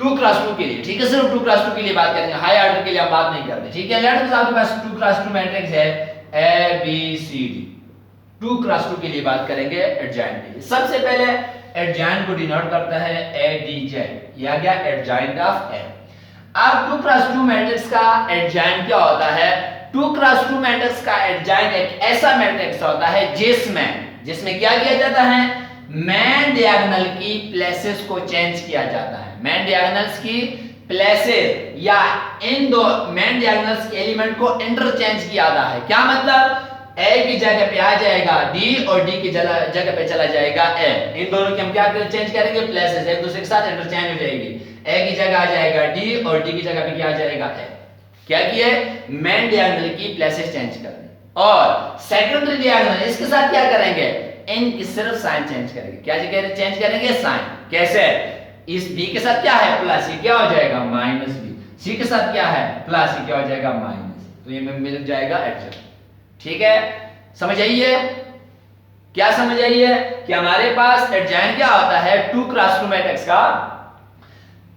2 cross 2 के लिए, ठीक है, सिर्फ 2 क्रॉस 2 के लिए बात करेंगे, हाई ऑर्डर के लिए हम बात नहीं करते, ठीक है। लेट्स आपके पास 2 क्रॉस 2 मैट्रिक्स है A B C D, 2 cross 2 के लिए बात करेंगे एडजॉइंट के लिए। सबसे पहले एडजॉइंट को डिनोट करता है एडीजे, ये आ गया एडजॉइंट ऑफ ए। अब 2 क्रॉस 2 मैट्रिक्स का एडजॉइंट क्या होता है? 2 क्रॉस 2 मैट्रिक्स का एडजॉइंट एक ऐसा मैट्रिक्स होता है जिसमें क्या किया जाता है? मैन डायगोनल की प्लेसेस को चेंज किया जाता है। मैन डायगोनल्स की प्लेसेस या इन दो मैन डायगोनल्स के एलिमेंट को इंटरचेंज किया जाता है। क्या मतलब? ए की जगह पे आ जाएगा डी और डी की जगह पे चला जाएगा ए। इन दोनों की हम क्या चेंज करेंगे? प्लेसेस, एक दूसरे के साथ इंटरचेंज हो जाएगी। ए की जगह आ जाएगा डी और डी की जगह पे क्या आ जाएगा ए। क्या किए? मैन डायगोनल की प्लेसेस चेंज कर दी। और सेकेंडरी डायगोनल इसके साथ क्या करेंगे? इनकी सिर्फ साइन चेंज करेंगे। क्या चेंज करेंगे? साइन। कैसे? इस बी के साथ क्या है? प्लस, ये क्या हो जाएगा? Minus B. सी के साथ क्या है? प्लस, ये क्या हो जाएगा? माइनस। तो ये मिल जाएगा एडजॉइंट। ठीक है, समझ आई है? क्या समझ आई है कि हमारे पास एडजॉइंट क्या होता है? 2 क्रॉस 2 मैट्रिक्स का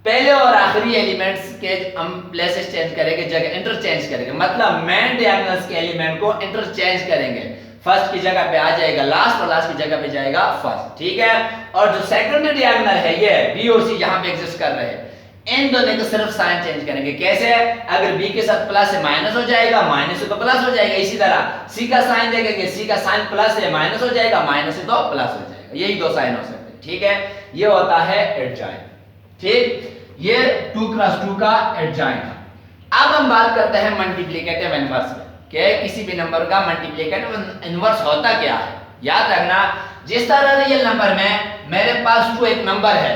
पहले और आखिरी एलिमेंट्स के हम प्लेसेस चेंज करेंगे, जगह इंटरचेंज करेंगे, मतलब मैन डायगोनल्स के एलिमेंट को इंटरचेंज करेंगे। फर्स्ट की जगह पे आ जाएगा लास्ट और लास्ट की जगह पे जाएगा फर्स्ट, ठीक है। और जो सेकंडरी डायगोनल है ये बी और सी यहां पे एग्जिस्ट कर रहे हैं, इन दोनों के सिर्फ साइन चेंज करेंगे। कैसे? अगर बी के साथ प्लस है माइनस हो जाएगा, माइनस है तो प्लस हो जाएगा। इसी तरह सी का साइन देखेंगे, सी का साइन प्लस है माइनस हो जाएगा, माइनस है तो प्लस हो जाएगा। यही दो साइन हो सकते हैं, ठीक है। ये होता है एडजॉइंट, ठीक। ये 2 क्रॉस 2 का एडजॉइंट था। अब हम बात करते हैं मल्टीप्लिकेटिव इनवर्स में कि किसी भी नंबर का मल्टीप्लिकेटिव इनवर्स होता क्या है। याद रखना, जिस तरह रियल नंबर में मेरे पास 2 एक नंबर है,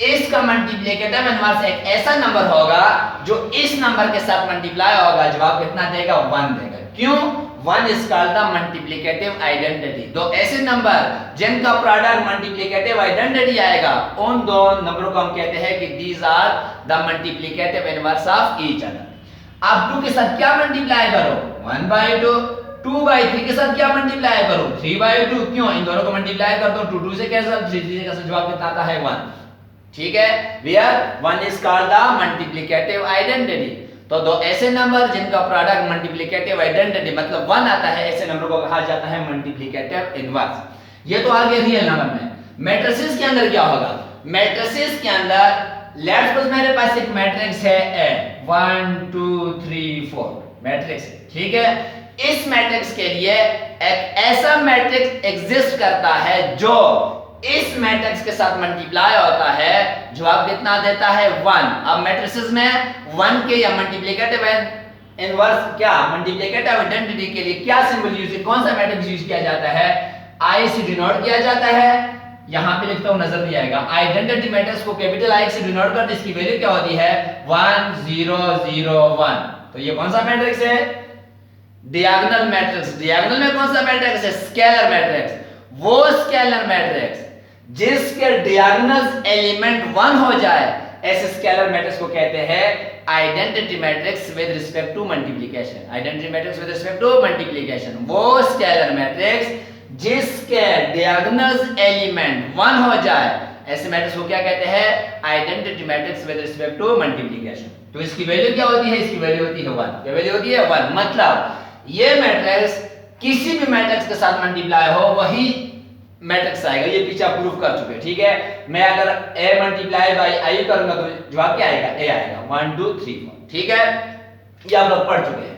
इसका मल्टीप्लिकेटिव इनवर्स एक ऐसा नंबर होगा जो इस नंबर के साथ मल्टीप्लाई होगा, जवाब कितना देगा? 1 देगा। क्यों? 1 is called the multiplicative identity. तो ऐसे नंबर जिनका प्रोडक्ट मल्टीप्लिकेटिव आइडेंटिटी आएगा, उन दो नंबरों को हम कहते हैं कि these are the multiplicative inverse of each other. अब 2 के साथ क्या मल्टीप्लाई करो? 1/2। 2/3 के साथ क्या मल्टीप्लाई करो? 3/2। क्यों? इन दोनों को मल्टीप्लाई कर दो, 2 2 से कैंसिल, 3 3 से कैंसिल, जवाब कितना आता है? 1, ठीक है। Where 1 is called the multiplicative identity। तो दो ऐसे नंबर जिनका प्रोडक्ट मल्टीप्लिकेटिव आइडेंटिटी मतलब 1 आता है, ऐसे नंबर को कहा जाता है मल्टीप्लिकेटिव इनवर्स। ये तो आ गया रियल नंबर में। मैट्रिसेस के अंदर क्या होगा? मैट्रिसेस के अंदर लेट्स सपोज मेरे पास एक मैट्रिक्स है ए, 1 2 3 4 मैट्रिक्स है, ठीक है। इस मैट्रिक्स के लिए एक ऐसा मैट्रिक्स एग्जिस्ट करता है जो इस मैट्रिक्स के साथ मल्टीप्लाई होता है, जवाब कितना देता है? 1। अब मैट्रिसेस में 1 के या मल्टीप्लिकेटिव इनवर्स क्या मल्टीप्लिकेटिव आइडेंटिटी के लिए क्या सिंबल यूज, कौन सा मैट्रिक्स यूज किया जाता है? आई से डिनोट किया जाता है। यहां पे लिखता हूं, नजर नहीं आएगा। आइडेंटिटी मैट्रिक्स को कैपिटल आई से डिनोट करते, इसकी वैल्यू क्या होती है? 1 0 0 1। तो ये कौन सा मैट्रिक्स है? Diagonal matrix. डायगोनल में कौन सा मैट्रिक्स है? Scalar matrix. वो स्केलर मैट्रिक्स जिसके डायगोनल एलिमेंट 1 हो जाए, ऐसे स्केलर मैट्रिक्स को कहते हैं identity matrix with respect to multiplication. Identity matrix with respect to multiplication, वो स्केलर मैट्रिक्स जिसके डायगोनल एलिमेंट 1 हो जाए, ऐसे मैट्रिक्स को क्या कहते हैं? Identity matrix with respect to multiplication. तो इसकी वैल्यू क्या होती है? इसकी वैल्यू होती है 1। क्या वैल्यू होती है? 1। मतलब ये मैट्रिक्स किसी भी मैट्रिक्स के साथ मल्टीप्लाई हो वही मैट्रिक्स आएगा। ये पीछे आप प्रूफ कर चुके हैं, ठीक है। मैं अगर a मल्टीप्लाई बाय i करूंगा तो जवाब क्या आएगा? a आएगा। 1 2 3 4, ठीक है। ये आप लोग पढ़ चुके हैं।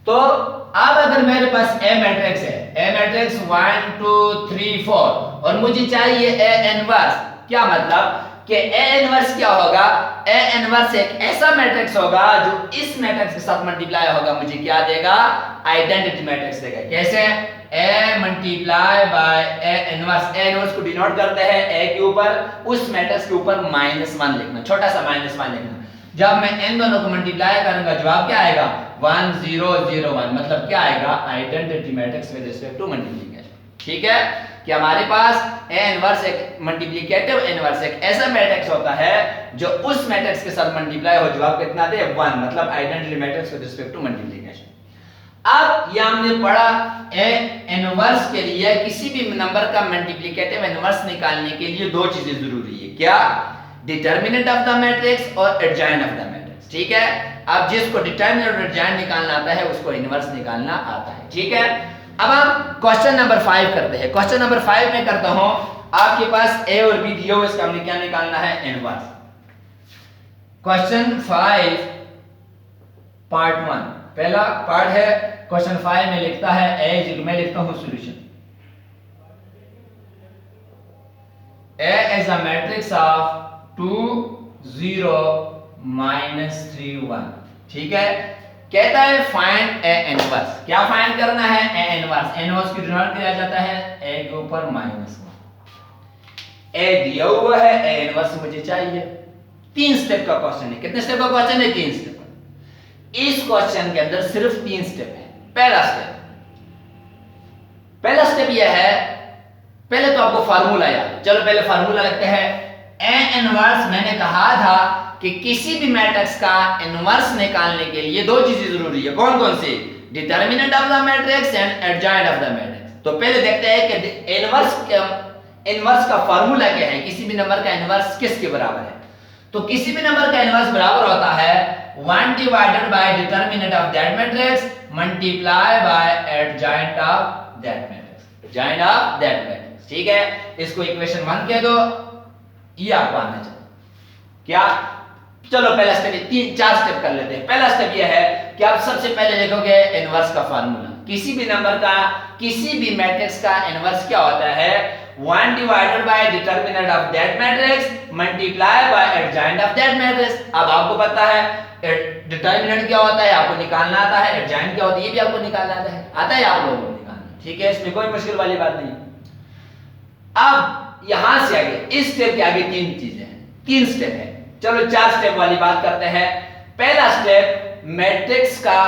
तो अब अगर मेरे पास a मैट्रिक्स है, a मैट्रिक्स 1 2 3 4 और मुझे चाहिए a इनवर्स। क्या मतलब कि a इनवर्स क्या होगा? a इनवर्स एक ऐसा मैट्रिक्स होगा जो इस मैट्रिक्स के साथ मल्टीप्लाई होगा, मुझे क्या देगा? आइडेंटिटी मैट्रिक्स देगा। कैसे? a multiply by a inverse. a inverse को डिनोट करते हैं a के ऊपर, उस मैट्रिक्स के ऊपर -1 लिखना, छोटा सा -1 लिखना। जब मैं इन दोनों को मल्टीप्लाई करूंगा, जवाब क्या आएगा? 1 0 0 1। मतलब क्या आएगा? Identity matrix with respect to multiplication, ठीक है। कि हमारे पास a इनवर्स एक मल्टीप्लिकेटिव इनवर्स एक ऐसा मैट्रिक्स होता है जो उस मैट्रिक्स के साथ मल्टीप्लाई हो, जवाब कितना दे? 1। मतलब identity matrix with respect to multiplication. अब ये हमने पढ़ा a इनवर्स के लिए किसी भी नंबर का मल्टीप्लिकेटिव इनवर्स निकालने के लिए दो चीजें जरूरी है। क्या? डिटर्मिनेंट ऑफ द मैट्रिक्स और एडजॉइंट ऑफ द मैट्रिक्स। ठीक है, अब जिसको डिटर्मिनेंट और एडजॉइंट निकालना आता है उसको इनवर्स निकालना आता है। ठीक है, अब हम क्वेश्चन नंबर 5 करते हैं। क्वेश्चन नंबर 5 में करता हूं, आपके पास ए और बी दिया हुआ, इसका हमने क्या निकालना है, इनवर्स। क्वेश्चन 5 पार्ट 1 पहला पार्ट है। क्वेश्चन 5 में लिखता है ए, मैं लिखता हूं solution. A is a matrix of 2 0 -3 1। ठीक है, कहता है फाइंड ए इनवर्स। क्या फाइंड करना है, ए इनवर्स। इनवर्स की डिनोट किया जाता है ए के ऊपर -1। ए दिया हुआ है, ए इनवर्स मुझे चाहिए। 3 स्टेप का क्वेश्चन है। कितने स्टेप का क्वेश्चन है, 3 स्टेप। इस क्वेश्चन के अंदर सिर्फ 3 स्टेप है। पहला स्टेप यह है, पहले तो आपको फार्मूला याद, चलो पहले फार्मूला लिखते हैं। ए इनवर्स, मैंने कहा था कि किसी भी मैट्रिक्स का इनवर्स निकालने के लिए 2 चीजें जरूरी है। कौन कौन सी, determinant of the matrix and adjoint of the matrix. तो पहले देखते हैं कि इनवर्स का फार्मूला क्या है, किसी भी नंबर का इनवर्स किसके बराबर है। तो किसी भी नंबर का इनवर्स बराबर होता है 1 divided by determinant of that matrix multiply by adjoint of that matrix, adjoint of that matrix. ठीक है, इसको इक्वेशन 1 कह दो, ये आपको आना चाहिए। क्या, चलो पहला स्टेप, 4 स्टेप कर लेते हैं। पहला स्टेप ये है कि आप सबसे पहले लिखोगे इनवर्स का फार्मूला। किसी भी नंबर का, किसी भी मैट्रिक्स का इनवर्स क्या होता है, 1 divided by determinant of that matrix multiply by adjoint of that matrix. अब आपको पता है डिटर्मिनेंट क्या होता है, आपको निकालना आता है, एडजॉइंट क्या होता है, ये भी आपको निकालना आता है आप लोगों को निकालना। ठीक है, इसमें कोई मुश्किल वाली बात नहीं। अब यहां से आगे, इस स्टेप के आगे 3 चीजें हैं, 3 स्टेप है। चलो 4 स्टेप वाली बात करते हैं। पहला स्टेप, मैट्रिक्स का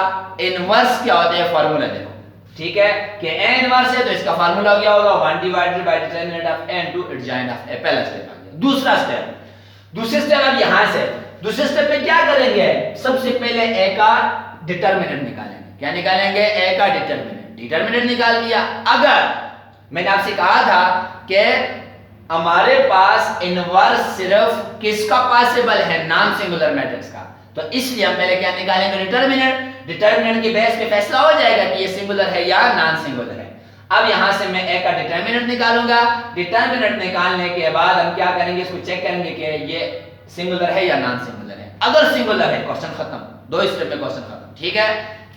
इनवर्स क्या होता है, फार्मूला देखो। ठीक है, कि ए इनवर्स है तो इसका फार्मूला क्या होगा, 1 divided by determinant of A into adjoint of A. पहला स्टेप आ गया। दूसरे स्टेप अब यहां से, दूसरे स्टेप में क्या करेंगे, सबसे पहले ए का डिटर्मिनेंट निकालेंगे। क्या निकालेंगे, ए का डिटर्मिनेंट निकाल दिया। अगर मैंने आपसे कहा था कि हमारे पास इनवर्स सिर्फ किसका पॉसिबल है, नॉन सिंगुलर मैट्रिक्स का, तो इसलिए हम पहले क्या निकालेंगे, डिटर्मिनेंट की बेस पे फैसला हो जाएगा कि ये सिंगुलर है या नॉन सिंगुलर है। अब यहां से मैं ए का डिटर्मिनेंट निकालूंगा। डिटर्मिनेंट निकालने के बाद हम क्या करेंगे, इसको चेक करेंगे कि ये सिंगुलर है या नॉन सिंगुलर है। अगर सिंगुलर है, क्वेश्चन खत्म, 2 स्टेप में क्वेश्चन खत्म। ठीक है,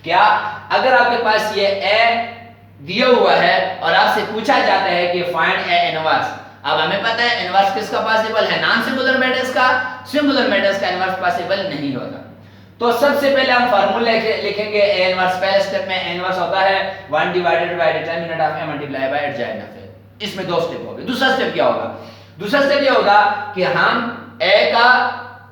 क्या, अगर आपके पास ये ए दिया हुआ है और आपसे पूछा जाता है कि फाइंड ए इनवर्स, अब हमें पता है इनवर्स किसका पॉसिबल है, नॉन सिंगुलर मैट्रिक्स का। सिंगुलर मैट्रिक्स का इनवर्स पॉसिबल नहीं होगा। तो सबसे पहले हम फार्मूला लिखेंगे ए इनवर्स। पहले स्टेप में ए इनवर्स होता है 1 divided by determinant of A multiply by adjoint of A. इसमें 2 स्टेप हो गए। दूसरा स्टेप क्या होगा, दूसरा स्टेप ये होगा कि हम ए का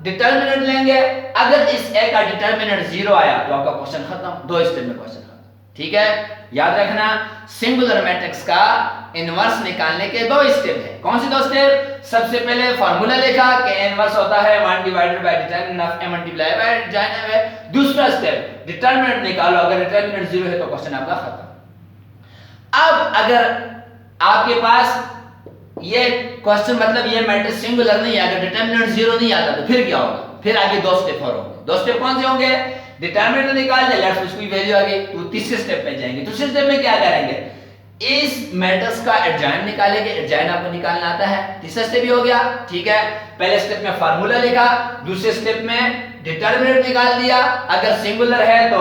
डिटर्मिनेंट लेंगे। अगर इस ए का डिटर्मिनेंट 0 आया तो आपका क्वेश्चन खत्म, 2 स्टेप में क्वेश्चन खत्म। ठीक है, याद रखना, सिंगुलर मैट्रिक्स का इनवर्स निकालने के 2 स्टेप है। कौन से 2 स्टेप, सबसे पहले फार्मूला लिखा कि इनवर्स होता है 1 divided by determinant of A multiply by adjoint of A. दूसरा स्टेप, डिटर्मिनेंट निकालो। अगर डिटर्मिनेंट 0 है तो क्वेश्चन आपका खत्म। अब अगर आपके पास ये क्वेश्चन, मतलब ये मैट्रिक्स सिंगुलर नहीं है, अगर डिटर्मिनेंट 0 नहीं आता तो फिर क्या होगा, फिर आगे 2 स्टेप और होंगे। 2 स्टेप कौन से होंगे, डिटर्मिनेंट निकाल दे, लेट्स उसकी वैल्यू आ गई तो तीसरे स्टेप पे जाएंगे। दूसरे स्टेप में क्या करेंगे, इस मैट्रिक्स का एडजॉइंट निकालेंगे। एडजॉइंट आपको निकालना आता है, तीसरा स्टेप भी हो गया। ठीक है, पहले स्टेप में फार्मूला लिखा, दूसरे स्टेप में डिटर्मिनेंट निकाल दिया। अगर सिंगुलर है तो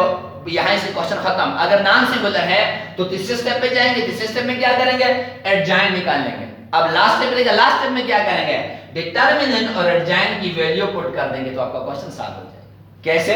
यहां से क्वेश्चन खत्म, अगर नॉन सिंगुलर है तो तीसरे स्टेप पे जाएंगे। तीसरे स्टेप में क्या करेंगे, एडजॉइंट निकाल लेंगे। अब लास्ट स्टेप रहेगा, लास्ट स्टेप में क्या करेंगे, डिटर्मिनेंट और एडजॉइंट की वैल्यू पुट कर देंगे तो आपका क्वेश्चन सॉल्व हो जाएगा। कैसे,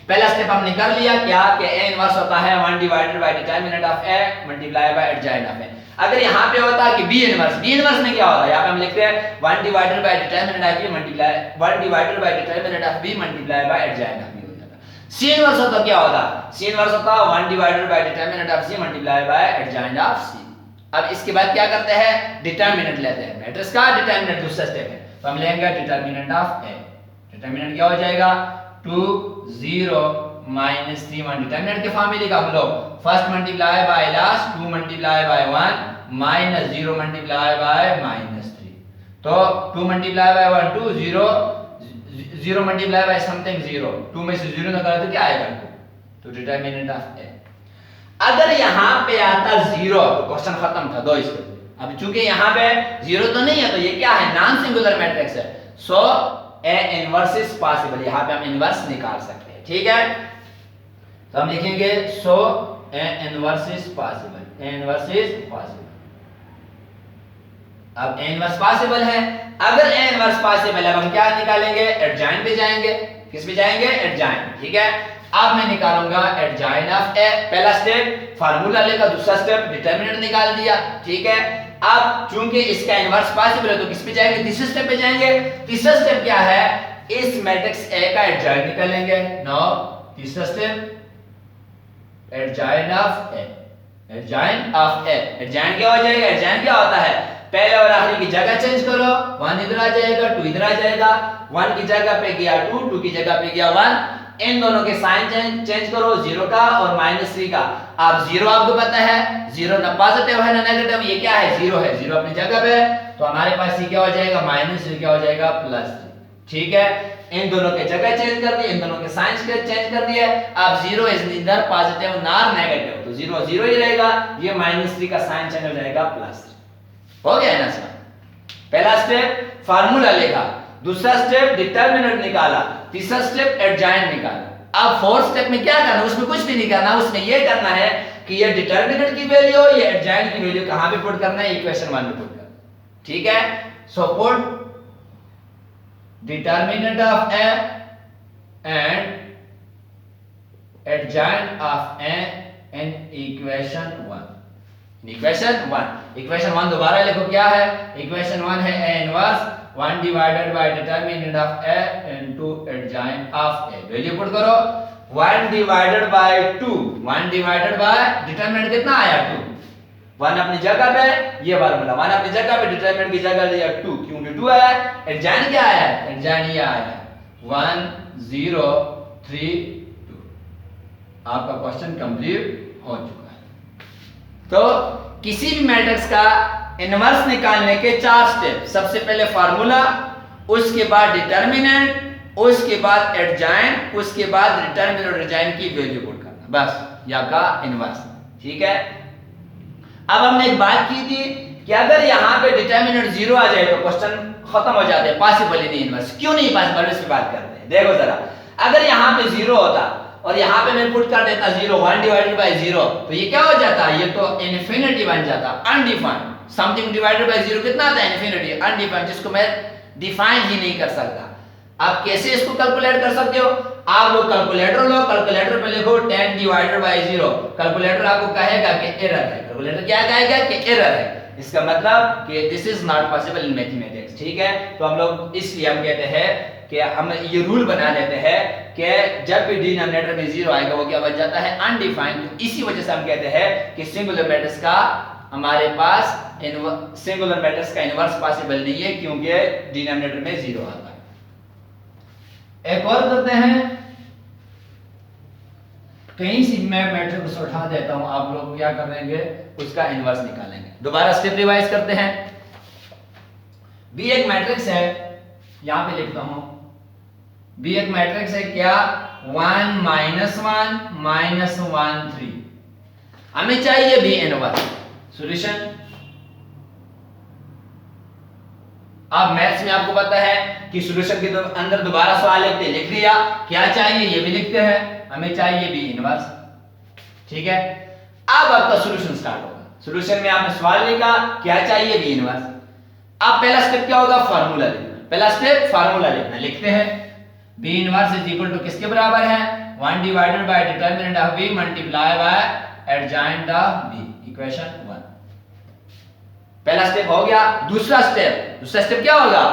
पहला स्टेप हमने कर लिया, क्या कि ए इनवर्स होता है 1 divided by determinant of A multiply by adjoint of A. अगर यहां पे होता कि बी इनवर्स में क्या होता है, यहां पे हम लिखते हैं 1 divided by determinant of B multiply 1 divided by determinant of B multiply by adjoint of B हो जाता। सी इनवर्स होता क्या होता, सी इनवर्स होता 1 divided by determinant of C multiply by adjoint of C. अब इसके बाद क्या करते हैं, डिटर्मिनेंट लेते हैं, मैट्रिक्स का डिटर्मिनेंट दूसरा स्टेप है, तो हम लेंगे डिटर्मिनेंट ऑफ ए। डिटर्मिनेंट क्या हो जाएगा, 2 0 -3 1। डिटर्मिनेंट के फॉर्मूले का हम लोग first multiply by last, 2 multiply by 1 -0 multiply by -3। तो 2 multiply by 1 2 0 0 multiply by something 0 2 में से 0 निकाला तो क्या आएगा 2। तो डिटरमिनेंट ऑफ ए, अगर यहां पे आता 0 तो क्वेश्चन खत्म था, 2 स्टेप। अब चूंकि यहां पे 0 तो नहीं है तो ये क्या है, नॉन सिंगुलर मैट्रिक्स है, सो ए इनवर्स इज पॉसिबल, यहां पे हम इनवर्स निकाल सकते हैं। ठीक है, तो हम लिखेंगे so A inverse is possible, A inverse is possible. अब ए इनवर्स पॉसिबल है, अगर ए इनवर्स पॉसिबल है अब हम क्या निकालेंगे, एडजॉइंट पे जाएंगे। किस पे जाएंगे, एडजॉइंट। ठीक है, अब मैं निकालूंगा एडजॉइंट ऑफ ए। पहला स्टेप फार्मूला लेकर, दूसरा स्टेप डिटरमिनेंट निकाल दिया। ठीक है, अब चूंकि इसका इनवर्स पॉसिबल है तो किस पे जाएंगे, तीसरे स्टेप पे जाएंगे। तीसरा स्टेप क्या है, इस मैट्रिक्स ए का एडजॉइंट निकालेंगे। नो, तीसरा step adjoint of A, adjoint of A. Adjoint क्या हो जाएगा, एडजॉइंट क्या होता है, पहले और आखिरी की जगह चेंज करो, 1 इधर आ जाएगा 2 इधर आ जाएगा, 1 की जगह पे गया 2, 2 की जगह पे गया 1, इन दोनों के साइन चेंज करो, 0 का और -3 का। अब 0 आपको पता है 0 ना पॉजिटिव है ना नेगेटिव, ये क्या है 0 है, 0 अपनी जगह पे है, तो हमारे पास ये क्या हो जाएगा -3 क्या हो जाएगा +3। ठीक है, इन दोनों के जगह चेंज कर दिए, इन दोनों के साइन चेंज कर दिए। अब 0 is neither positive nor negative, तो 0 0 ही रहेगा, ये -3 का साइन चेंज हो जाएगा +3। हो गया ना सर, पहला स्टेप फार्मूला लिखा, दूसरा स्टेप डिटरमिनेंट निकाला, तीसरा स्टेप एडजॉइंट निकाला। अब फोर्थ स्टेप में क्या करना, उसमें कुछ भी नहीं करना, उसमें ये करना है कि ये डिटरमिनेंट की वैल्यू ये एडजॉइंट की वैल्यू कहां पे पुट करना है, इक्वेशन 1 में पुट करना। ठीक है, so put determinant of A and adjoint of A in equation 1। Equation 1 दोबारा लिखो, क्या है इक्वेशन 1 है A inverse 1 divided by determinant of A into adjoint of A. Value put करो, 1 divided bye 2, 1 divided by determinant कितना आया 2, 1 अपनी जगह पे, ये फार्मूला 1 अपनी जगह पे, डिटरमिनेंट की जगह लिया 2 क्योंकि 2 आया। एडजॉइंट क्या आया, एडजॉइंट ये आया 1 0 3 2। आपका क्वेश्चन कंप्लीट हो चुका है। तो किसी भी मैट्रिक्स का इनवर्स निकालने के 4 स्टेप, सबसे पहले फार्मूला, उसके बाद डिटरमिनेंट, उसके बाद एडजॉइंट, उसके बाद डिटरमिनेंट और एडजॉइंट की वैल्यू पुट करना, बस ये आपका इनवर्स। ठीक है, अब हमने एक बात की थी कि अगर यहां पे डिटरमिनेंट 0 आ जाए तो क्वेश्चन खत्म हो जाते हैं, पॉसिबल ही नहीं इनवर्स। क्यों नहीं पॉसिबल, इसकी बात करते हैं। देखो जरा, अगर यहां पे 0 होता और यहां पे मैं पुट कर देता 0, 1 डिवाइडेड बाय 0, तो ये क्या हो जाता, ये तो इनफिनिटी बन जाता, अनडिफाइंड। समथिंग डिवाइडेड बाय 0 कितना आता है, इनफिनिटी, अनडिफाइंड, जिसको मैं डिफाइन ही नहीं कर सकता। आप कैसे इसको कैलकुलेट कर सकते हो, आप लोग कैलकुलेटर लो, कैलकुलेटर पे लिखो 10 डिवाइडेड बाय 0, कैलकुलेटर आपको कहेगा कि एरर है। कैलकुलेटर क्या कहेगा कि एरर है, इसका मतलब कि this is not possible in mathematics. ठीक है, तो हम लोग इसलिए हम कहते हैं कि हम ये रूल बना लेते हैं कि जब भी डिनोमिनेटर में 0 आएगा वो क्या बन जाता है, अनडिफाइंड। तो इसी वजह से हम कहते हैं कि सिंगुलर मैट्रिक्स का हमारे पास सिंगुलर मैट्रिक्स का इनवर्स पॉसिबल नहीं है क्योंकि डिनोमिनेटर में 0 आता है। एक और करते हैं, कहीं से मैं मैट्रिक्स उठा देता हूं, आप लोग क्या करेंगे, उसका इनवर्स निकालेंगे। दोबारा स्टेप रिवाइज करते हैं। बी एक मैट्रिक्स है, यहां पे लिखता हूं, बी एक मैट्रिक्स है क्या, 1 -1 -1 3। हमें चाहिए बी इनवर्स। सॉल्यूशन, अब मैथ्स में आपको पता है कि सॉल्यूशन के अंदर दोबारा सवाल लिखते, लिख दिया, क्या चाहिए ये भी लिखते हैं, हमें चाहिए बी इनवर्स। ठीक है, अब आपका सॉल्यूशन स्टार्ट होगा। सॉल्यूशन में आपने सवाल लिखा, क्या चाहिए बी इनवर्स। अब पहला स्टेप क्या होगा, फार्मूला लिखना। पहला स्टेप फार्मूला लिखना, लिखते हैं B inverse is equal to किसके बराबर है, 1 divided by determinant of B multiply by adjoint of B, equation 1। पहला स्टेप हो गया। दूसरा स्टेप क्या होगा,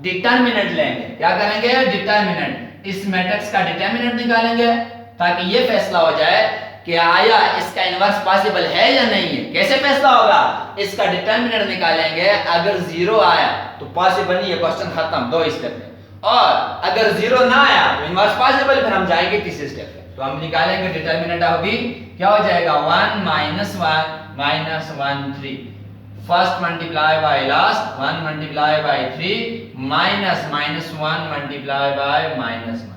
डिटरमिनेंट लेंगे। क्या करेंगे, डिटरमिनेंट, इस मैट्रिक्स का डिटरमिनेंट निकालेंगे ताकि ये फैसला हो जाए कि आया इसका इनवर्स पॉसिबल है या नहीं है। कैसे फैसला होगा, इसका डिटरमिनेंट निकालेंगे, अगर 0 आया तो पॉसिबल नहीं है, क्वेश्चन खत्म, 2 स्टेप है। और अगर 0 ना आया तो इनवर्स पॉसिबल, फिर हम जाएंगे तीसरे स्टेप पे। तो हम निकालेंगे डिटरमिनेंट ऑफ बी, क्या हो जाएगा 1 -1 -1 3। First multiply by last, 1 multiply by 3 minus -1 multiply by -1।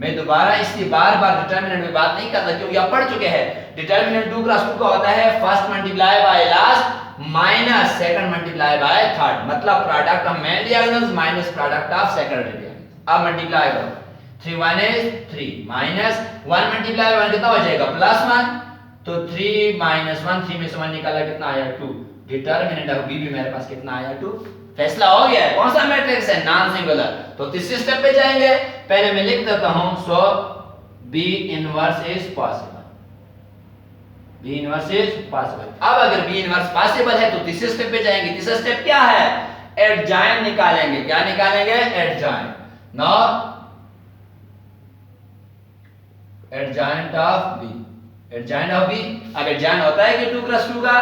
मैं दोबारा इसकी बार बार डिटरमिनेंट में बात नहीं करता क्योंकि आप पढ़ चुके हैं। डिटरमिनेंट 2 क्रॉस 2 का होता है first multiply by last minus second multiply by third, मतलब product of main diagonals minus product of secondary diagonals. अब मल्टीप्लाई करो, 3 1 is 3 माइनस 1 मल्टीप्लाई 1 कितना हो जाएगा +1, तो 3 - 1, 3 में से 1 निकाला कितना आया 2। डिटरमिनेंट ऑफ बी भी मेरे पास कितना आया 2। फैसला हो गया है। कौन सा मैट्रिक्स है? Non singular. तो तीसरे स्टेप पे जाएंगे। पहले मैं लिख देता हूं, so B inverse is possible, B inverse is possible. अब अगर बी इनवर्स पॉसिबल है तो तीसरे स्टेप पे जाएंगे। तीसरा स्टेप क्या है? एडजॉइंट निकालेंगे। क्या निकालेंगे? Adjoint. Now adjoint of B, adjoint of B अगर जॉइन होता है कि 2 क्रॉस 2 का,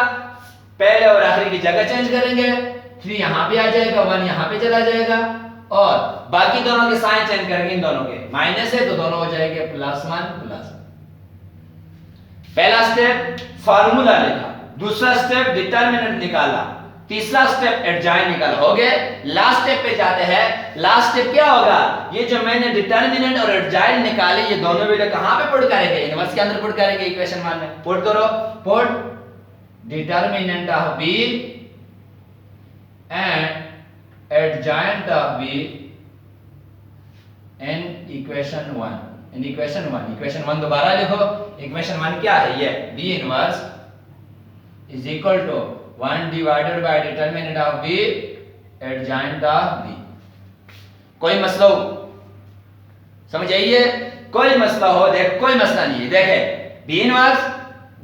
पहले और आखिरी की जगह चेंज करेंगे। 3 यहां पे आ जाएगा, 1 यहां पे चला जाएगा और बाकी दोनों के साइन चेंज करेंगे। इन दोनों के माइनस है तो दोनों हो जाएंगे +1 +1। पहला स्टेप फार्मूला लिखा, दूसरा स्टेप डिटरमिनेंट निकाला, तीसरा स्टेप एडजॉइंट निकाला। हो गए। लास्ट स्टेप पे जाते हैं। लास्ट स्टेप क्या होगा? ये जो मैंने डिटरमिनेंट और एडजॉइंट निकाले ये दोनों वैल्यू कहां पे पुट करेंगे? इनवर्स के अंदर पुट करेंगे। इक्वेशन 1 में पुट करो। Put determinant of B and adjoint of B in equation 1। In equation 1, equation 1 दोबारा लिखो। इक्वेशन 1 क्या है? ये B inverse is equal to 1 divided by determinant of B adjoint of B. कोई मसला हो? समझ आइए? कोई मसला हो? देख कोई मसला नहीं है। देखे B inverse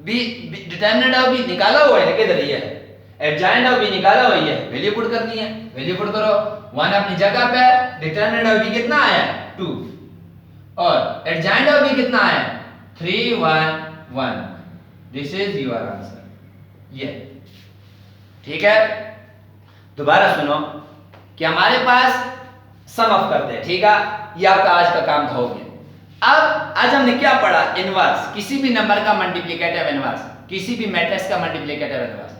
B determinant of B निकाला हुआ है, किधर ये है? एडजॉइंट ऑफ बी निकाला हुआ है, वैल्यू पुट करनी है। वैल्यू पुट करो। 1 अपनी जगह पे, डिटरमिनेंट ऑफ बी कितना आया 2 और एडजॉइंट ऑफ बी कितना आया 3 1 1। This is your answer. ये ठीक है। दोबारा सुनो कि हमारे पास सम ऑफ करते हैं, ठीक है? ये आपका आज का काम हो गया। अब आज हमने क्या पढ़ा? इनवर्स, किसी भी नंबर का मल्टीप्लिकेटिव इनवर्स, किसी भी मैट्रिक्स का मल्टीप्लिकेटिव इनवर्स।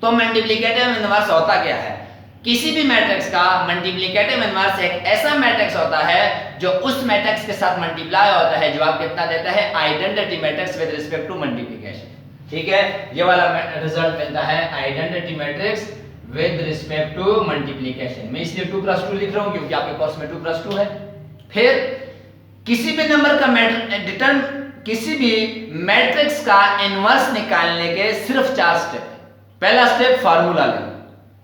तो मल्टीप्लिकेटिव इनवर्स होता क्या है? किसी भी मैट्रिक्स का मल्टीप्लिकेटिव इनवर्स एक ऐसा मैट्रिक्स होता है जो उस मैट्रिक्स के साथ मल्टीप्लाई होता है जो आप कितना देता है? Identity matrix with respect to multiplication. ठीक है, ये वाला रिजल्ट मिलता है identity matrix with respect to multiplication. मैं इसलिए 2 क्रॉस 2 लिख रहा हूं क्योंकि आपके कोर्स में 2 क्रॉस 2 है। फिर किसी भी नंबर का किसी भी मैट्रिक्स का इनवर्स निकालने के सिर्फ 4 स्टेप। पहला स्टेप फार्मूला लेना।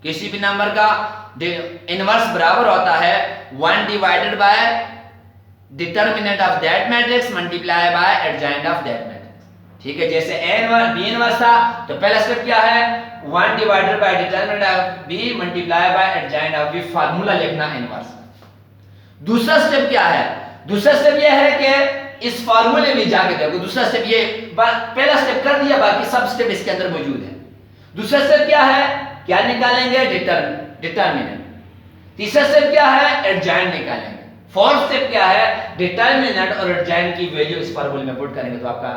किसी भी नंबर का इनवर्स बराबर होता है 1 divided by determinant of that matrix multiply by adjoint of that matrix. ठीक है, जैसे a इनवर्स b इनवर्स था तो पहला स्टेप क्या है? 1 divided by determinant of b multiply by adjoint of b, formula लिखना इनवर्स। दूसरा स्टेप क्या है? दूसरा स्टेप ये है कि इस फार्मूले में जाके देखो। दूसरा स्टेप ये, पहला स्टेप कर दिया, बाकी सब स्टेप इसके अंदर मौजूद है। दूसरा स्टेप क्या है? क्या निकालेंगे? डिटरमिनेंट। तीसरा स्टेप क्या है? एडजॉइंट निकालेंगे। फोर्थ स्टेप क्या है? डिटरमिनेंट और एडजॉइंट की वैल्यू इस फार्मूले में पुट करेंगे तो आपका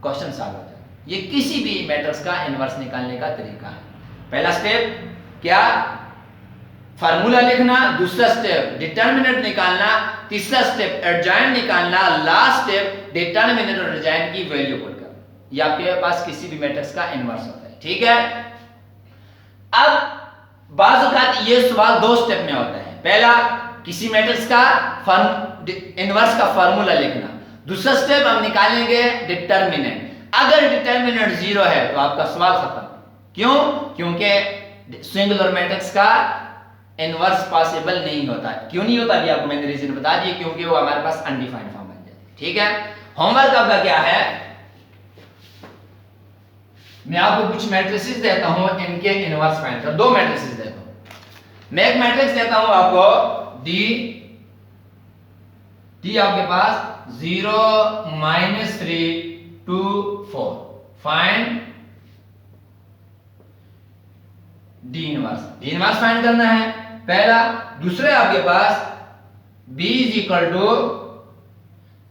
क्वेश्चन सॉल्व हो जाएगा। ये किसी भी मैट्रिक्स का इनवर्स निकालने का तरीका है। पहला स्टेप क्या? फार्मूला लिखना। दूसरा स्टेप डिटरमिनेंट निकालना। तीसरा स्टेप एडजॉइंट निकालना। लास्ट स्टेप डिटरमिनेंट और एडजॉइंट की वैल्यू पुट करना। ये आपके पास किसी भी मैट्रिक्स का इनवर्स होता है। ठीक है। अब बाज़ औक़ात ये सवाल 2 स्टेप में होता है। पहला, किसी मैट्रिक्स का इनवर्स का फार्मूला लिखना। दूसरा स्टेप हम निकालेंगे डिटरमिनेंट। अगर डिटरमिनेंट 0 है तो आपका सवाल खत्म। क्यों? क्योंकि सिंगुलर मैट्रिक्स का इनवर्स पॉसिबल नहीं होता। क्यों नहीं होता? अभी आपको मैंने रीजन बता दिया, क्योंकि वो हमारे पास अनडिफाइंड फॉर्म बन जाती है। ठीक है। होमवर्क आपका क्या है? मैं आपको कुछ मैट्रिसेस देता हूं, इनके इनवर्स फाइंड करो। 2 मैट्रिसेस देता हूं। मैं एक मैट्रिक्स देता हूं आपको डी आपके पास 0 -3 2 4। Find D inverse. D inverse find करना है पहला। दूसरे आपके पास b =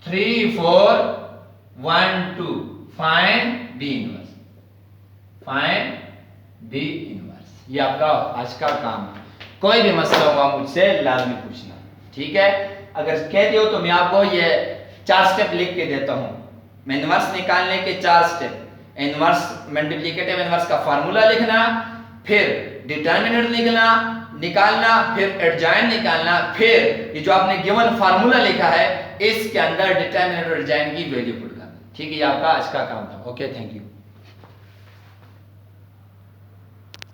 3 4 1 2। Find b inverse. Find b inverse. ये आपका आज का काम है। कोई भी मसला हुआ मुझसे लाजमी पूछना, ठीक है। अगर कहते हो तो मैं आपको ये 4 स्टेप लिख के देता हूं। मैं इनवर्स निकालने के 4 स्टेप, इनवर्स मल्टीप्लिकेटिव इनवर्स का फार्मूला लिखना, फिर डिटर्मिनेंट निकालना, फिर एडजॉइंट निकालना, फिर ये जो आपने गिवन फार्मूला लिखा है इसके अंदर डिटर्मिनेंट और एडजॉइंट की वैल्यू पुट करना। ठीक है, ये आपका आज का काम था। Okay, thank you.